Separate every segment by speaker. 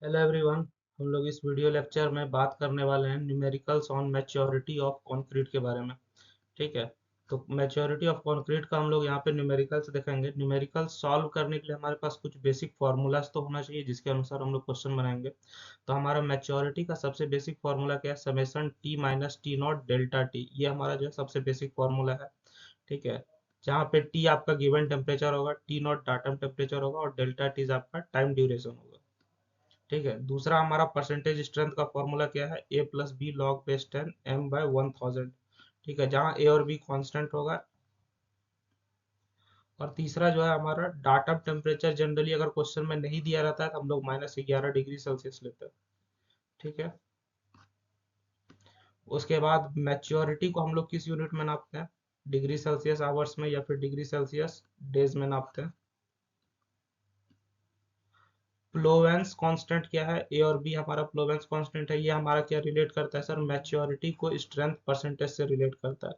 Speaker 1: Hello everyone. हम लोग इस वीडियो लेक्चर में बात करने वाले हैं numericals on maturity of concrete के बारे में। ठीक है। तो मैच्योरिटी ऑफ कंक्रीट का हम लोग यहाँ पे न्यूमेरिकल्स देखेंगे। न्यूमेरिकल्स सॉल्व करने के लिए हमारे पास कुछ बेसिक फार्मूलाज तो होना चाहिए जिसके अनुसार हम लोग क्वेश्चन बनाएंगे। तो हमारा मैच्योरिटी का सबसे बेसिक फार्मूला क्या है? Summation T minus T not delta T. ये हमारा जो है सबसे बेसिक फार्मूला है। ठीक है। जहाँ पे टी आपका गिवन टेम्परेचर होगा, टी नॉट डाटम टेम्परेचर होगा और डेल्टा टी आपका टाइम ड्यूरेशन होगा। ठीक है। दूसरा हमारा परसेंटेज स्ट्रेंथ का फॉर्मूला क्या है? A plus B log base 10 M by 1000। ठीक है, जहाँ ए और बी कांस्टेंट होगा। और तीसरा जो है हमारा डाटा टेम्परेचर, जनरली अगर क्वेश्चन में नहीं दिया रहता है तो हम लोग -11 डिग्री सेल्सियस लेते हैं। ठीक है। उसके बाद मैच्योरिटी को हम लोग किस यूनिट में नापते हैं? डिग्री सेल्सियस आवर्स में या फिर डिग्री सेल्सियस डेज में नापते हैं। फ्लोवेंस कांस्टेंट क्या है? ए और बी हमारा फ्लोवेंस कांस्टेंट है। ये हमारा क्या रिलेट करता है सर? मैच्योरिटी को स्ट्रेंथ परसेंटेज से रिलेट करता है।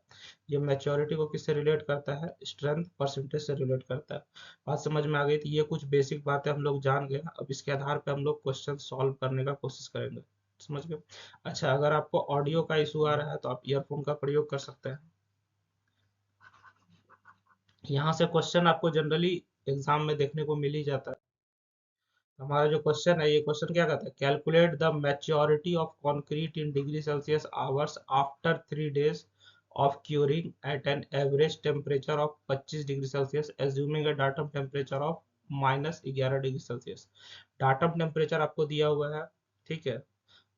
Speaker 1: ये मैच्योरिटी को किससे रिलेट करता है? स्ट्रेंथ परसेंटेज से रिलेट करता है। बात समझ में आ गई? तो ये कुछ बेसिक बातें हम लोग जान गए। अब इसके आधार पे हम लोग क्वेश्चन सॉल्व करने का कोशिश करेंगे। समझ गए? अच्छा, अगर आपको ऑडियो का इशू आ रहा है तो आप ईयरफोन का प्रयोग कर सकते हैं। यहाँ से क्वेश्चन आपको जनरली एग्जाम में देखने को मिल ही जाता है। हमारा जो क्वेश्चन है, ये क्वेश्चन क्या कहता है? Calculate the maturity of concrete in degree Celsius hours after 3 days of curing at an average temperature of 25 degree Celsius assuming a datum temperature of -11 degree Celsius. Datum temperature आपको दिया हुआ है। ठीक है।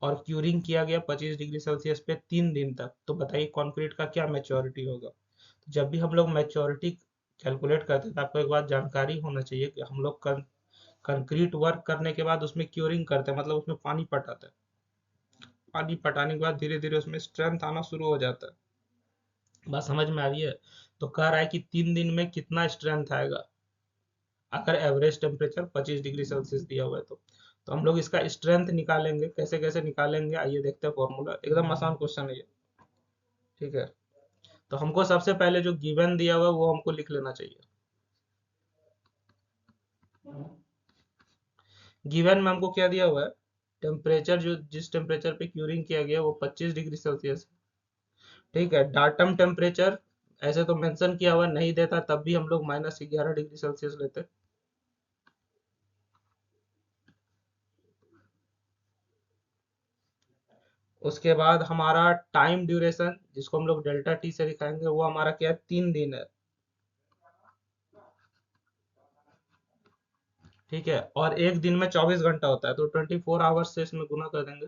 Speaker 1: और क्यूरिंग किया गया 25 डिग्री सेल्सियस पे 3 दिन तक। तो बताइए कंक्रीट का क्या मैच्योरिटी होगा? तो जब भी हम लोग मैच्योरिटी कैलकुलेट करते हैं तो आपको एक बात जानकारी होना चाहिए कि हम लोग कंक्रीट वर्क करने के बाद उसमें क्योरिंग करते हैं, मतलब उसमें पानी पटाते हैं। पानी पटाने के बाद धीरे धीरे उसमें स्ट्रेंथ आना शुरू हो जाता है। बात समझ में आ रही है? तो कह रहा है कि 3 दिन में कितना स्ट्रेंथ आएगा अगर एवरेज टेम्परेचर 25 डिग्री सेल्सियस दिया हुआ है तो हम लोग इसका स्ट्रेंथ निकालेंगे। कैसे कैसे निकालेंगे आइए देखते हैं। फॉर्मूला एकदम आसान क्वेश्चन है ये। ठीक है। तो हमको सबसे पहले जो गिवन दिया हुआ है वो हमको लिख लेना चाहिए। गिवन में हमको क्या दिया हुआ है? टेम्परेचर, जो जिस टेम्परेचर पे क्यूरिंग किया गया वो 25 डिग्री सेल्सियस है। ठीक है। डाटम टेम्परेचर ऐसे तो मेंशन किया हुआ नहीं देता, तब भी हम लोग -11 डिग्री सेल्सियस लेते। उसके बाद हमारा टाइम ड्यूरेशन, जिसको हम लोग डेल्टा टी से दिखाएंगे, वो हमारा क्या है? 3 दिन है। ठीक है। और एक दिन में 24 घंटा होता है तो 24 आवर्स से इसमें गुना कर देंगे।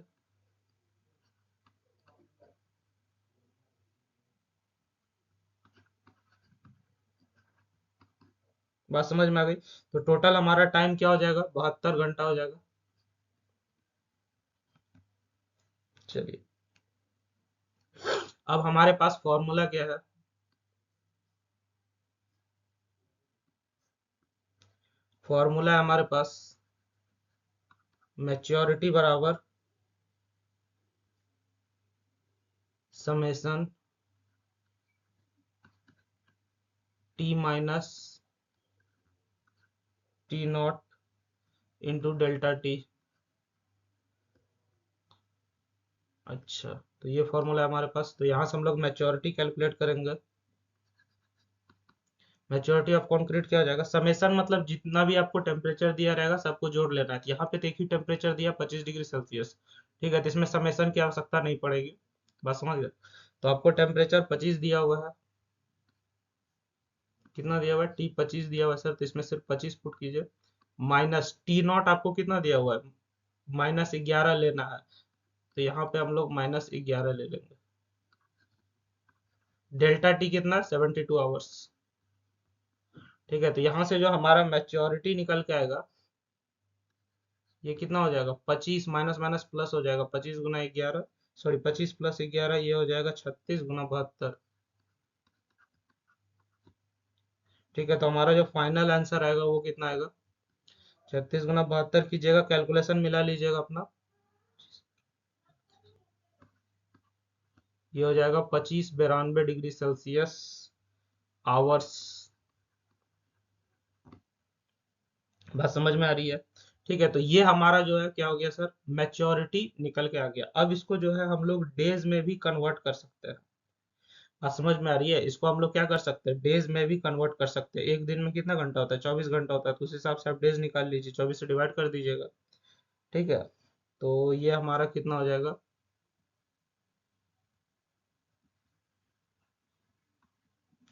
Speaker 1: बात समझ में आ गई? तो टोटल हमारा टाइम क्या हो जाएगा? 72 घंटा हो जाएगा। चलिए, अब हमारे पास फॉर्मूला क्या है? फॉर्मूला है हमारे पास मैच्योरिटी बराबर summation T minus T not into delta T. अच्छा, तो ये फॉर्मूला है हमारे पास। तो यहाँ से हम लोग मैच्योरिटी कैलकुलेट करेंगे। मैच्योरिटी ऑफ कंक्रीट क्या हो जाएगा? समेसन मतलब जितना भी आपको टेम्परेचर दिया रहेगा सबको जोड़ लेना है। तो यहाँ पे तो एक ही टेम्परेचर दिया 25 डिग्री सेल्सियस। ठीक है, तो इसमें समेसन की आवश्यकता नहीं पड़ेगी। बात समझ गए? तो आपको टेम्परेचर 25 दिया हुआ है। कितना दिया हुआ है? टी 25 दिया हुआ है सर, तो इसमें सिर्फ 25 पुट कीजिए। माइनस टी नॉट आपको कितना दिया हुआ है? -11 लेना है। तो यहाँ पे हम लोग -11 ले लेंगे। डेल्टा टी कितना? 72 आवर्स। ठीक है। तो यहाँ से जो हमारा मैच्योरिटी निकल के आएगा, ये कितना हो जाएगा? 25 माइनस माइनस प्लस हो जाएगा। 25 गुना 11, सॉरी 25 + 11, ये हो जाएगा 36 गुना 72। ठीक है। तो हमारा जो फाइनल आंसर आएगा वो कितना आएगा? 36 गुना 72 कीजिएगा, कैलकुलेशन मिला लीजिएगा अपना। ये हो जाएगा 25 92 डिग्री सेल्सियस आवर्स। बात समझ में आ रही है? ठीक है, तो ये हमारा जो है क्या हो गया सर, मैच्योरिटी निकल के आ गया। अब इसको जो है हम लोग डेज में भी कन्वर्ट कर सकते हैं। बात समझ में आ रही है? इसको हम लोग क्या कर सकते हैं, डेज में भी कन्वर्ट कर सकते हैं। एक दिन में कितना घंटा होता है, 24 घंटा होता है, तो उस हिसाब से आप डेज निकाल लीजिए, 24 से डिवाइड कर दीजिएगा। ठीक है, तो ये हमारा कितना हो जाएगा,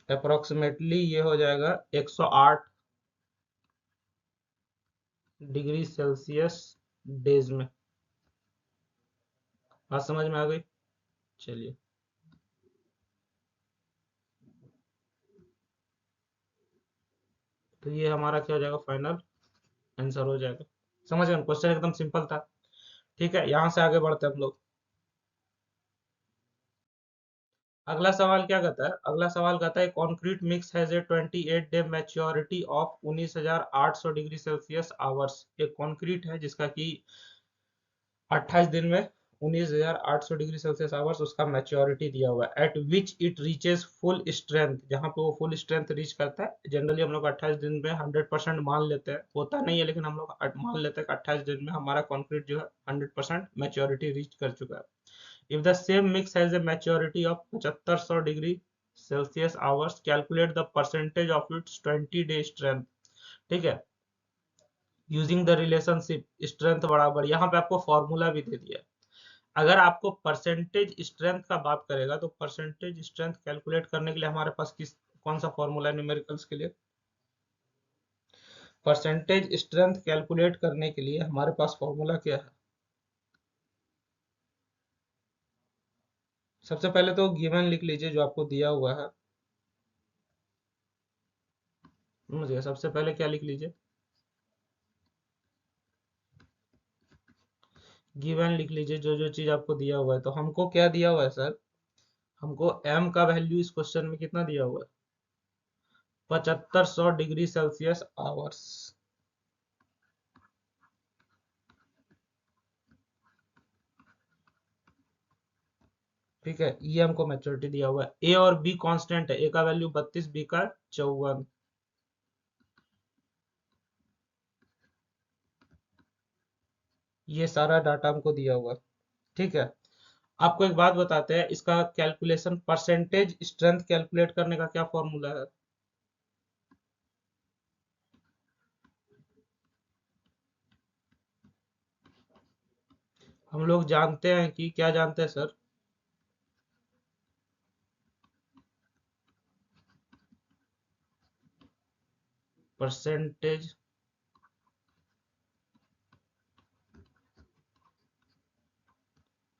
Speaker 1: अप्रोक्सीमेटली ये हो जाएगा 108 डिग्री सेल्सियस डेज में। बात समझ में आ गई? चलिए, तो ये हमारा क्या हो जाएगा, फाइनल आंसर हो जाएगा। समझ गए? क्वेश्चन एकदम सिंपल था। ठीक है, यहाँ से आगे बढ़ते हैं हम लोग। अगला सवाल क्या कहता है, अगला सवाल कहता है concrete mix has a 28 day maturity of 19,800 degree Celsius hours. एक कॉन्क्रीट है जिसका कि 28 दिन में 19,800 डिग्री सेल्सियस आवर्स उसका मैच्योरिटी दिया हुआ है। Eight which it reaches full strength, जहां पे वो फुल स्ट्रेंथ रीच करता है। जनरली हम लोग 28 दिन में 100% मान लेते हैं, होता नहीं है लेकिन हम लोग मान लेते हैं कि 28 दिन में हमारा कॉन्क्रीट जो है 100% मैच्योरिटी रीच कर चुका है। If the same mix has a maturity of 7500 degree Celsius hours, calculate the percentage of its 20-day strength। ठीक है, यूजिंग द रिलेशनशिप स्ट्रेंथ बराबर, यहाँ पे आपको फॉर्मूला भी दे दिया है। अगर आपको परसेंटेज स्ट्रेंथ का बात करेगा तो परसेंटेज स्ट्रेंथ कैलकुलेट करने के लिए हमारे पास कौन सा फॉर्मूला है न्यूमेरिकल्स के लिए? परसेंटेज स्ट्रेंथ कैलकुलेट करने के लिए हमारे पास फॉर्मूला क्या है? सबसे पहले तो गिवन लिख लीजिए जो आपको दिया हुआ है। समझिए, सबसे पहले क्या लिख लीजिए, गिवन लिख लीजिए जो जो चीज आपको दिया हुआ है। तो हमको क्या दिया हुआ है सर, हमको m का वैल्यू इस क्वेश्चन में कितना दिया हुआ है, 7500 डिग्री सेल्सियस आवर्स। ठीक है, ये हमको मैच्योरिटी दिया हुआ है। ए और बी कांस्टेंट है, ए का वैल्यू 32, बी का 54। ये सारा डाटा हमको दिया हुआ है। ठीक है, आपको एक बात बताते हैं, इसका कैलकुलेशन परसेंटेज स्ट्रेंथ कैलकुलेट करने का क्या फॉर्मूला है? हम लोग जानते हैं कि क्या जानते हैं सर, परसेंटेज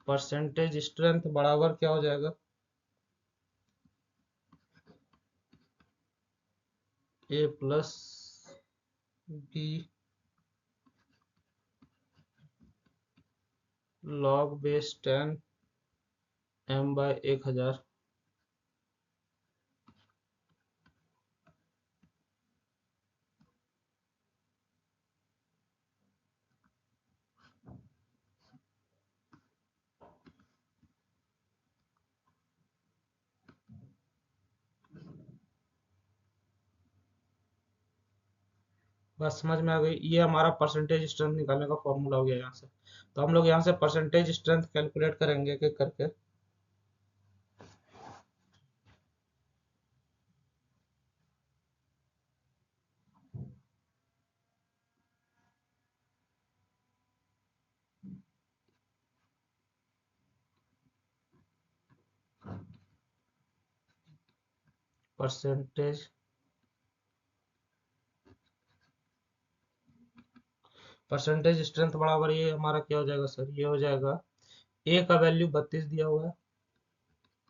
Speaker 1: परसेंटेज स्ट्रेंथ बराबर क्या हो जाएगा, A plus B log base 10 m by 1000। बस समझ में आ गई, ये हमारा परसेंटेज स्ट्रेंथ निकालने का फॉर्मूला हो गया यहाँ से। तो हम लोग यहाँ से परसेंटेज स्ट्रेंथ कैलकुलेट करेंगे एक एक करके। परसेंटेज परसेंटेज स्ट्रेंथ बराबर ये हमारा क्या हो जाएगा सर, ये हो जाएगा, ए का वैल्यू 32 दिया हुआ है,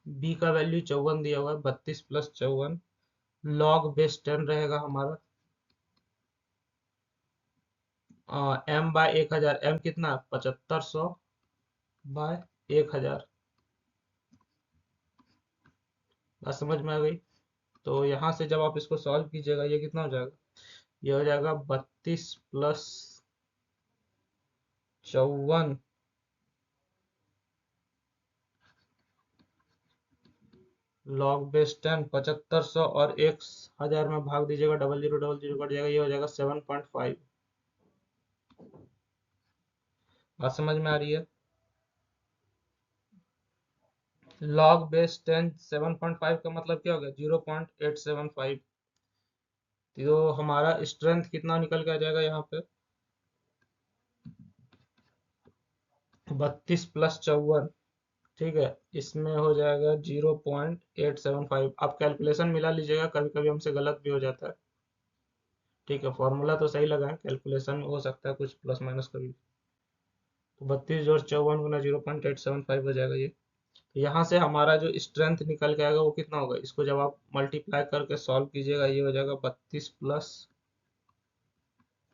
Speaker 1: बी का वैल्यू 54 दिया हुआ है, 32 प्लस 54 लॉग बेस 10 रहेगा हमारा, एम बाय 1000। एम कितना, 7500 बाय 1000। बात समझ में आ गई? तो यहाँ से जब आप इसको सॉल्व कीजिएगा ये कितना हो जाएगा, ये हो जाएगा 32 प्लस 54 लॉग बेस 10, 7500 और 1000 में भाग दीजिएगा, 0000 कट जाएगा, ये हो जाएगा 7.5। बात समझ में आ रही है? लॉग बेस 10 7.5 का मतलब क्या हो गया? 0.875। तो हमारा स्ट्रेंथ कितना निकल के आ जाएगा यहाँ पे? 32 + 54। ठीक है, इसमें हो जाएगा 0.875। आप कैलकुलेशन मिला लीजिएगा, कभी कभी हमसे गलत भी हो जाता है। ठीक है, फॉर्मूला तो सही लगा है, कैलकुलेशन हो सकता है कुछ प्लस माइनस कभी। तो 32 × 54 × 0.875 हो जाएगा ये। तो यहाँ से हमारा जो स्ट्रेंथ निकल के आएगा वो कितना होगा? इसको जब आप मल्टीप्लाई करके सॉल्व कीजिएगा, ये हो जाएगा 32 +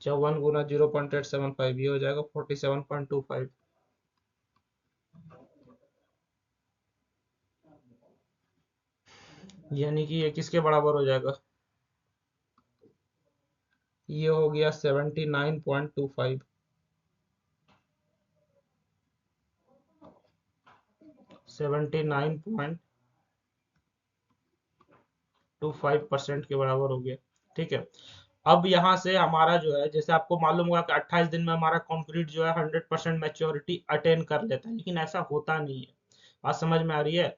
Speaker 1: 54 × 0.875, ये हो जाएगा 47.25। यानी कि ये किसके बराबर हो जाएगा? ये हो गया 79.25। 79.25% के बराबर हो गया। ठीक है, अब यहाँ से हमारा जो है, जैसे आपको मालूम होगा कि 28 दिन में हमारा कंक्रीट जो है 100% मैच्योरिटी अटेन कर लेता है, लेकिन ऐसा होता नहीं है। बात समझ में आ रही है?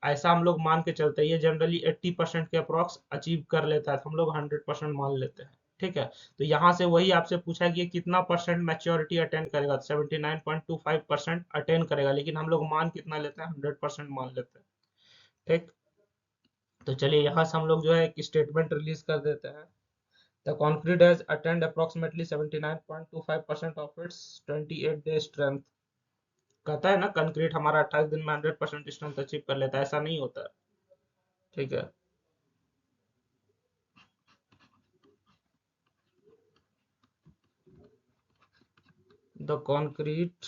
Speaker 1: ऐसा हम लोग मान के चलते हैं, ये जनरली 80% के अप्रॉक्स अचीव कर लेता है, तो हम लोग 100% मान लेते हैं। ठीक है, तो यहाँ से वही आपसे पूछा कि ये कितना परसेंट मैच्योरिटी अटेन करेगा, तो 79.25% अटेन करेगा, लेकिन हम लोग मान कितना लेते हैं? 100% मान लेते हैं। ठीक, तो चलिए यहाँ से हम लोग जो है एक स्टेटमेंट रिलीज कर देते हैं। The concrete has attend approximately 79.25% of its 28 day strength. कहता है ना, कंक्रीट हमारा 28 दिन में 100% स्ट्रेंथ अचीव कर लेता है, ऐसा नहीं होता है। ठीक है, the concrete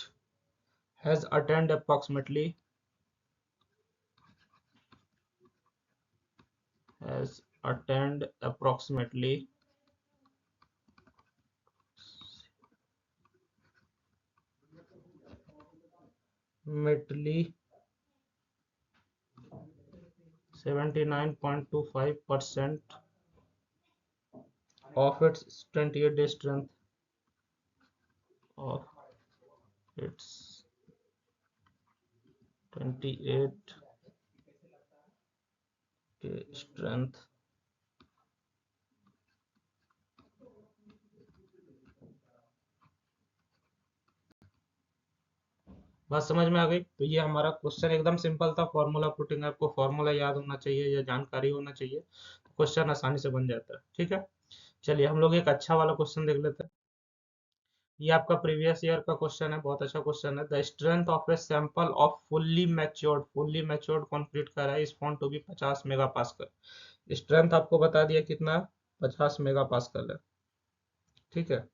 Speaker 1: has attend approximately has attained approximately 79.25% of its 28-day strength of its 28-day strength। बात समझ में आ गई? तो ये हमारा क्वेश्चन एकदम सिंपल था, फॉर्मूला पुटिंग। आपको फॉर्मूला याद होना चाहिए या जानकारी होना चाहिए, तो क्वेश्चन आसानी से बन जाता है। ठीक है, चलिए हम लोग एक अच्छा वाला क्वेश्चन देख लेते हैं। ये आपका प्रीवियस ईयर का क्वेश्चन है, बहुत अच्छा क्वेश्चन है। The strength of a sample of fully matured concrete का है is found to be 50 megapascal. Strength आपको बता दिया कितना? 50 मेगापास्कल है। ठीक है,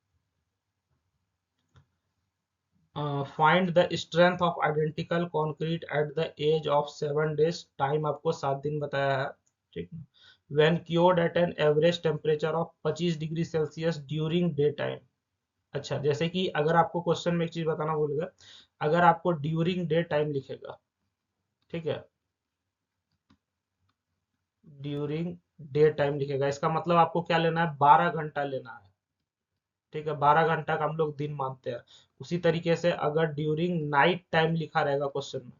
Speaker 1: find the strength of identical concrete at the age of 7 days. Time आपको 7 दिन बताया है। ठीक, when cured at an average temperature of 25 degree Celsius during day time. अच्छा, जैसे कि अगर आपको क्वेश्चन में एक चीज बताना भूल गया, अगर आपको ड्यूरिंग डे टाइम लिखेगा, ठीक है, ड्यूरिंग डे टाइम लिखेगा, इसका मतलब आपको क्या लेना है? 12 घंटा लेना है। ठीक है, 12 घंटा का हम लोग दिन मानते हैं। उसी तरीके से अगर ड्यूरिंग नाइट टाइम लिखा रहेगा क्वेश्चन में,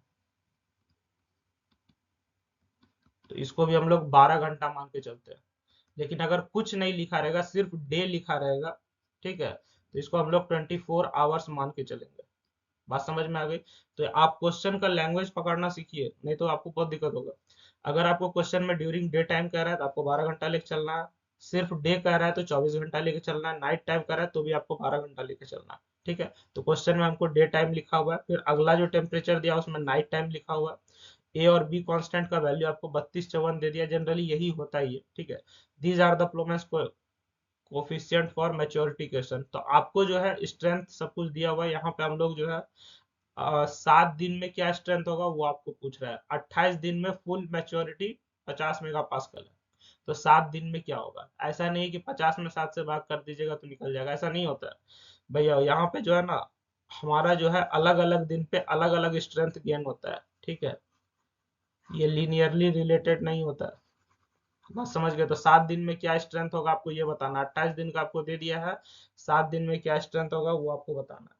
Speaker 1: तो इसको भी हम लोग 12 घंटा मान के चलते हैं। लेकिन अगर कुछ नहीं लिखा रहेगा, सिर्फ डे लिखा रहेगा, ठीक है, तो इसको हम लोग 24 आवर्स मान के चलेंगे। बात समझ में आ गई? तो आप क्वेश्चन का लैंग्वेज पकड़ना सीखिए, नहीं तो आपको बहुत दिक्कत होगा। अगर आपको क्वेश्चन में ड्यूरिंग डे टाइम कह रहा है तो आपको 12 घंटा लेके चलना है। सिर्फ डे कह रहा है तो 24 घंटा लेके चलना है। नाइट टाइम कह रहा है तो भी आपको 12 घंटा लेके चलना है। ठीक है, तो क्वेश्चन में हमको डे टाइम लिखा हुआ है, फिर अगला जो टेम्परेचर दिया उसमें नाइट टाइम लिखा हुआ है। ए और बी कांस्टेंट का वैल्यू आपको 32 54 दे दिया, जनरली यही होता ही है। ठीक है, these are the problems coefficient for maturity question. तो आपको जो है स्ट्रेंथ सब कुछ दिया हुआ है, यहाँ पे हम लोग जो है 7 दिन में क्या स्ट्रेंथ होगा वो आपको पूछ रहा है। 28 दिन में फुल मैच्योरिटी 50 मेगापास्कल है, तो 7 दिन में क्या होगा? ऐसा नहीं कि 50 में 7 से भाग कर दीजिएगा तो निकल जाएगा, ऐसा नहीं होता है भैया। यहाँ पे जो है ना, हमारा जो है अलग अलग दिन पे अलग अलग स्ट्रेंथ गेन होता है। ठीक है, ये लीनियरली रिलेटेड नहीं होता है। बस समझ गए? तो 7 दिन में क्या स्ट्रेंथ होगा आपको ये बताना। 28 दिन का आपको दे दिया है, 7 दिन में क्या स्ट्रेंथ होगा वो आपको बताना है।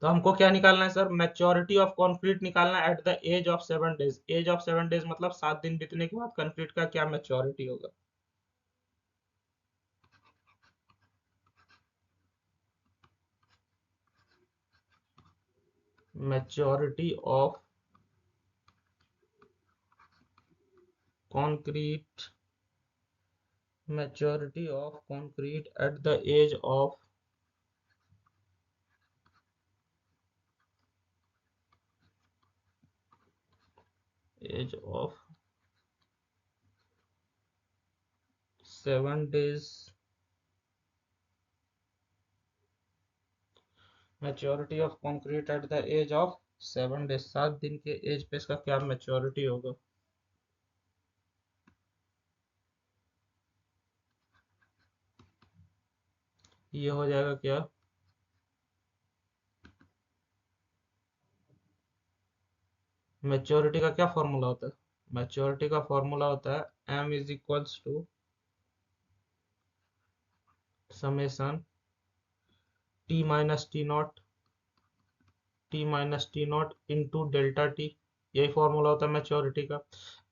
Speaker 1: तो हमको क्या निकालना है सर, मैच्योरिटी ऑफ कॉन्क्रीट निकालना है at the age of 7 days. Age of 7 days मतलब 7 दिन बीतने के बाद कंक्रीट का क्या मैच्योरिटी होगा। Maturity of concrete, maturity of concrete at the age of 7 days. Maturity of concrete at the age of 7 days, 7 दिन के एज पे इसका क्या मैच्योरिटी होगा। ये हो जाएगा क्या, मैच्योरिटी का क्या फॉर्मूला होता है। मैच्योरिटी का फॉर्मूला होता है M is equals to summation T minus T not into delta T. यही फॉर्मूला होता है मैच्योरिटी का।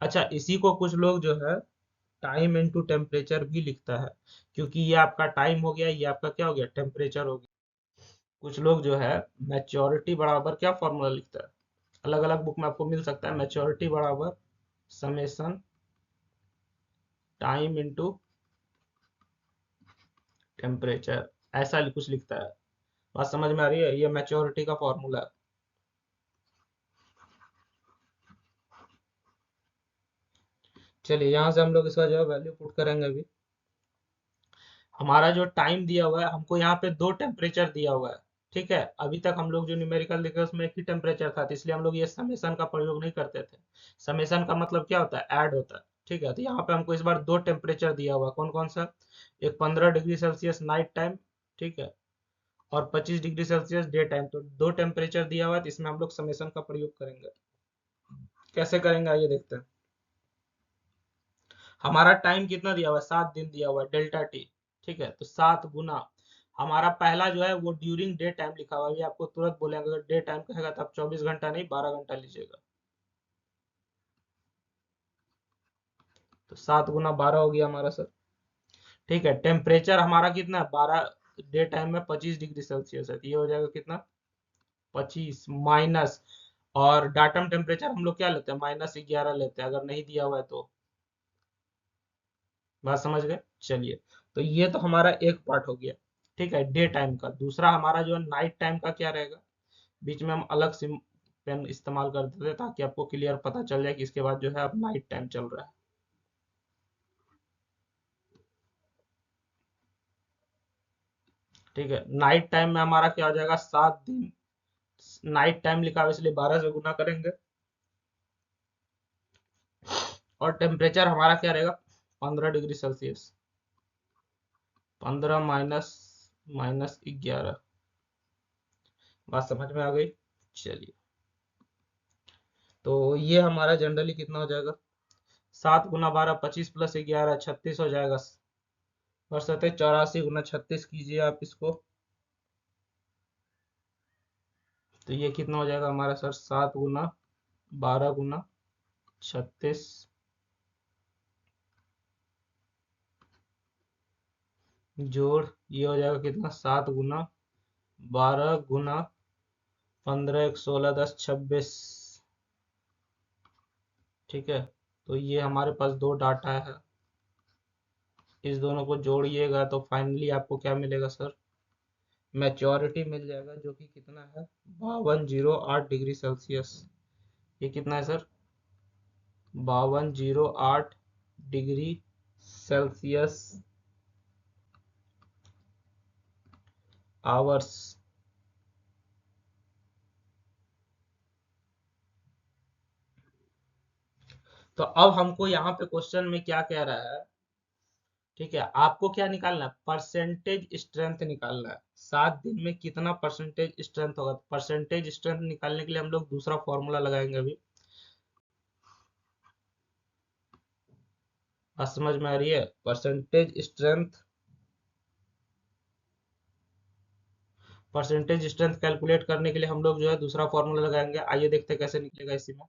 Speaker 1: अच्छा, इसी को कुछ लोग जो है टाइम इनटू टेम्परेचर भी लिखता है, क्योंकि ये आपका टाइम हो गया, ये आपका क्या हो गया, टेम्परेचर हो गया। कुछ लोग जो है मैच्योरिटी बराबर क्या फॉर्मूला लिखता है, अलग अलग बुक में आपको मिल सकता है। मैच्योरिटी बराबर समेसन टाइम इनटू टेम्परेचर, ऐसा कुछ लिखता है। बात समझ में आ रही है, ये मैच्योरिटी का फॉर्मूला है। चलिए यहाँ से हम लोग इसका जो है वैल्यू पुट करेंगे अभी। हमारा जो टाइम दिया हुआ है, हमको यहाँ पे दो टेम्परेचर दिया हुआ है। ठीक है, अभी तक हम लोग जो न्यूमेरिकल लिखे उसमें एक ही टेम्परेचर था, तो इसलिए हम लोग ये समेसन का प्रयोग नहीं करते थे। समेसन का मतलब क्या होता है, ऐड होता है। ठीक है, तो यहाँ पे हमको इस बार दो टेम्परेचर दिया हुआ है, कौन कौन सा, एक 15 डिग्री सेल्सियस नाइट टाइम, ठीक है, और 25 डिग्री सेल्सियस डे टाइम। तो दो टेम्परेचर दिया हुआ है, तो इसमें हम लोग समेसन का प्रयोग करेंगे। कैसे करेंगे आइए देखते हैं। हमारा टाइम कितना दिया हुआ है, 7 दिन दिया हुआ है, डेल्टा टी। ठीक है, तो 7 गुना हमारा पहला जो है वो ड्यूरिंग डे टाइम लिखा हुआ है। ये आपको तुरंत बोलेंगे, अगर डे टाइम कहेगा तो आप 24 घंटा नहीं 12 घंटा लीजिएगा। तो 7 गुना 12 हो गया हमारा सर। ठीक है, टेम्परेचर हमारा कितना है, 12, डे टाइम में 25 डिग्री सेल्सियस है, तो ये हो जाएगा कितना, 25 माइनस, और डाटम टेम्परेचर हम लोग क्या लेते हैं, -11 लेते हैं अगर नहीं दिया हुआ है तो। बात समझ गए। चलिए, तो ये तो हमारा एक पार्ट हो गया। ठीक है, डे टाइम का। दूसरा हमारा जो है नाइट टाइम का क्या रहेगा, बीच में हम अलग से पेन इस्तेमाल कर देते हैं ताकि आपको क्लियर पता चल जाए कि इसके बाद जो है अब नाइट टाइम चल रहा है। ठीक है, नाइट टाइम में हमारा क्या हो जाएगा, 7 दिन। नाइट टाइम लिखा हुआ है, इसलिए 12 से गुना करेंगे। और टेम्परेचर हमारा क्या रहेगा, 15 डिग्री सेल्सियस। 15 माइनस -11। बात समझ में आ गई। चलिए, तो ये हमारा जनरली कितना हो जाएगा, 7 गुना 12, 25 + 11 36 हो जाएगा। और सतह 84 गुना 36 कीजिए आप इसको, तो ये कितना हो जाएगा हमारा सर, 7 गुना 12 गुना 36 जोड़, ये हो जाएगा कितना, 7 गुना 12 गुना 15 एक 16 10 26। ठीक है, तो ये हमारे पास दो डाटा है, इस दोनों को जोड़िएगा तो फाइनली आपको क्या मिलेगा सर, मैच्योरिटी मिल जाएगा, जो कि कितना है, 5208 डिग्री सेल्सियस। ये कितना है सर, 5208 डिग्री सेल्सियस आवर्स। तो अब हमको यहाँ पे क्वेश्चन में क्या कह रहा है, ठीक है, आपको क्या निकालना है, परसेंटेज स्ट्रेंथ निकालना है। 7 दिन में कितना परसेंटेज स्ट्रेंथ होगा। परसेंटेज स्ट्रेंथ निकालने के लिए हम लोग दूसरा फॉर्मूला लगाएंगे अभी। बात समझ में आ रही है, percentage strength percentage strength calculate करने के लिए हम लोग जो है दूसरा फॉर्मूला लगाएंगे। आइए देखते हैं कैसे निकलेगा इसी में।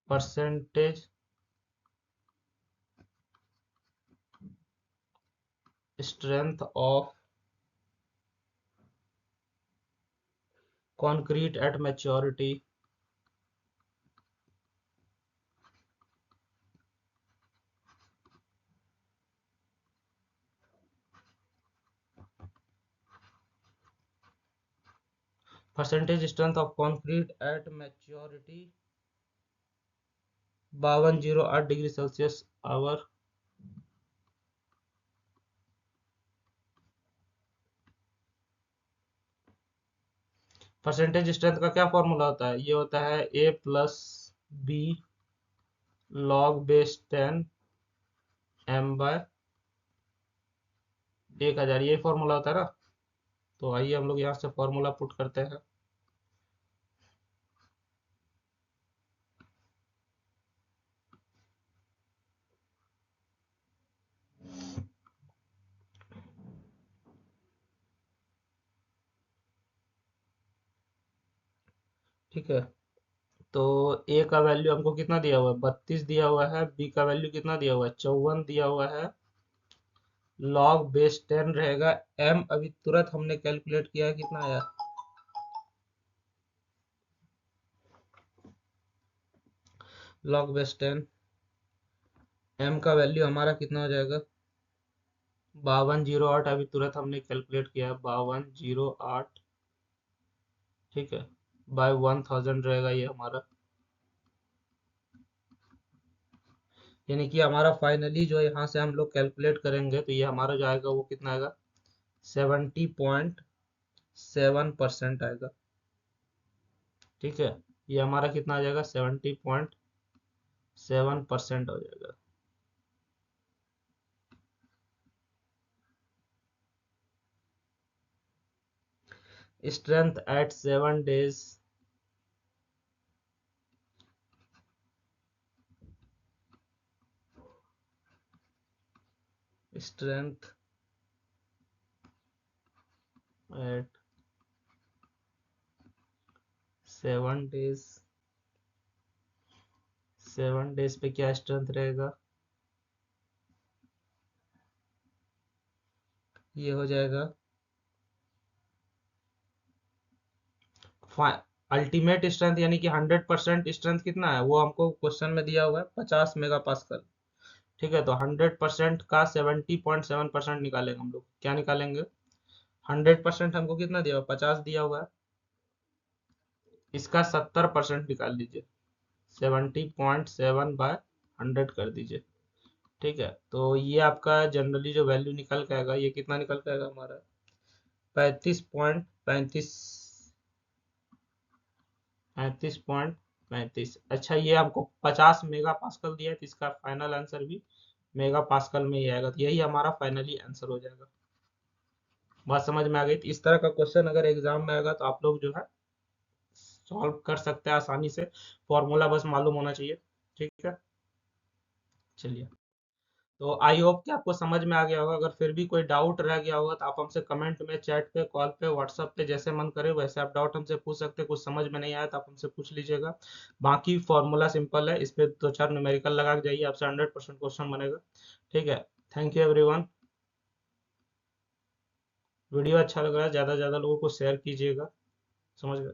Speaker 1: Percentage strength of concrete at maturity percentage strength of concrete at maturity 5208 degree Celsius hour. परसेंटेज स्ट्रेंथ का क्या फॉर्मूला होता है? ये होता है a plus B log base 10 m by 1000, ये फॉर्मूला होता है ना। तो आइए हम लोग यहाँ से फॉर्मूला पुट करते हैं। ठीक है, तो ए का वैल्यू हमको कितना दिया हुआ है? 32 दिया हुआ है। बी का वैल्यू कितना दिया हुआ है? 54 दिया हुआ है। लॉग बेस 10 रहेगा। एम अभी तुरंत हमने कैलकुलेट किया है, कितना आया? लॉग बेस 10 एम का वैल्यू हमारा कितना हो जाएगा? 5208 अभी तुरंत हमने कैलकुलेट किया है, 5208। ठीक है, बाय 1000 रहेगा ये हमारा। यानी कि हमारा फाइनली जो यहाँ से हम लोग कैलकुलेट करेंगे तो ये हमारा जो आएगा वो कितना आएगा? 70.7% आएगा। ठीक है, ये हमारा कितना आ जाएगा? 70.7% हो जाएगा। Strength eight 7 days, strength eight 7 days, 7 days पे क्या स्ट्रेंथ रहेगा? ये हो जाएगा अल्टीमेट स्ट्रेंथ, यानी कि 100% स्ट्रेंथ कितना है वो हमको क्वेश्चन में दिया हुआ है, 50 मेगा पास्कल। ठीक है, तो 100% का 70.7% निकालेंगे हम लोग। क्या निकालेंगे? 100% हमको कितना दिया हुआ? 50 दिया हुआ है। इसका 70% निकाल दीजिए। 70.7/100 कर दीजिए। ठीक है, तो ये आपका जनरली जो वैल्यू निकल के आएगा, ये कितना निकल के आएगा हमारा? 35.35। 35.35। अच्छा, ये हमको 50 मेगा पास्कल दिया है, तो इसका फाइनल आंसर भी मेगा पास्कल में ही आएगा। तो यही हमारा फाइनली आंसर हो जाएगा। बात समझ में आ गई? तो इस तरह का क्वेश्चन अगर एग्जाम में आएगा तो आप लोग जो है सॉल्व कर सकते हैं आसानी से। फॉर्मूला बस मालूम होना चाहिए। ठीक है, चलिए। तो आई होप कि आपको समझ में आ गया होगा। अगर फिर भी कोई डाउट रह गया होगा तो आप हमसे कमेंट में, चैट पे, कॉल पे, व्हाट्सएप पे, जैसे मन करे वैसे आप डाउट हमसे पूछ सकते हैं। कुछ समझ में नहीं आया तो आप हमसे पूछ लीजिएगा। बाकी फॉर्मूला सिंपल है, इस पे 2-4 न्यूमेरिकल लगा के जाइए, आपसे 100% क्वेश्चन बनेगा। ठीक है, थैंक यू एवरीवन। वीडियो अच्छा लग रहा है, ज़्यादा से ज़्यादा लोगों को शेयर कीजिएगा। समझ गए?